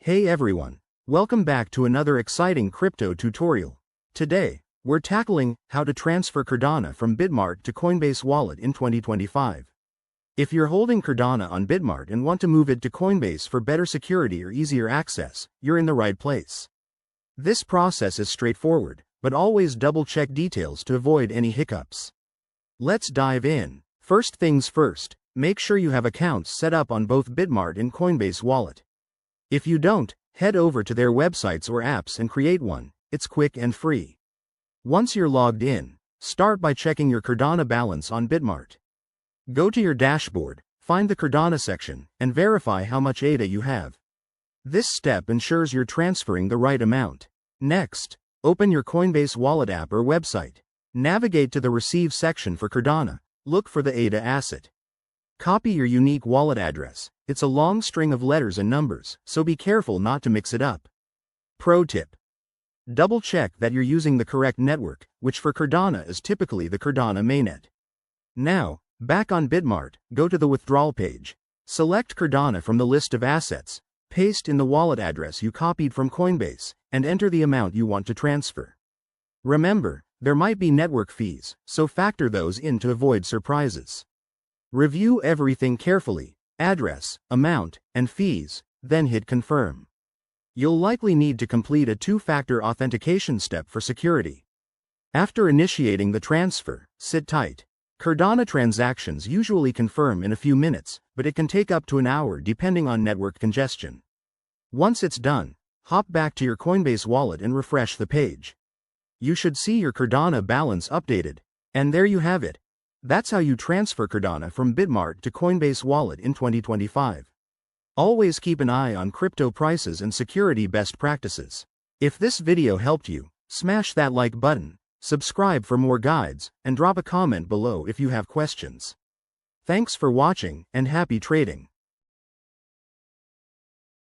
Hey everyone, welcome back to another exciting crypto tutorial. Today, we're tackling how to transfer Cardano from Bitmart to Coinbase Wallet in 2025. If you're holding Cardano on Bitmart and want to move it to Coinbase for better security or easier access, you're in the right place. This process is straightforward, but always double-check details to avoid any hiccups. Let's dive in. First things first, make sure you have accounts set up on both Bitmart and Coinbase Wallet. If you don't, head over to their websites or apps and create one. It's quick and free. Once you're logged in, start by checking your Cardano balance on Bitmart. Go to your dashboard, find the Cardano section, and verify how much ADA you have. This step ensures you're transferring the right amount. Next, open your Coinbase Wallet app or website. Navigate to the Receive section for Cardano. Look for the ADA asset. Copy your unique wallet address. It's a long string of letters and numbers, so be careful not to mix it up. Pro tip: double-check that you're using the correct network, which for Cardano is typically the Cardano mainnet. Now, back on Bitmart, go to the withdrawal page. Select Cardano from the list of assets, paste in the wallet address you copied from Coinbase, and enter the amount you want to transfer. Remember, there might be network fees, so factor those in to avoid surprises. Review everything carefully: address, amount, and fees, then hit confirm. You'll likely need to complete a two-factor authentication step for security. After initiating the transfer, sit tight. Cardano transactions usually confirm in a few minutes, but it can take up to an hour depending on network congestion. Once it's done, hop back to your Coinbase wallet and refresh the page. You should see your Cardano balance updated. And there you have it. That's how you transfer Cardano from Bitmart to Coinbase Wallet in 2025. Always keep an eye on crypto prices and security best practices. If this video helped you, smash that like button, subscribe for more guides, and drop a comment below if you have questions. Thanks for watching, and happy trading.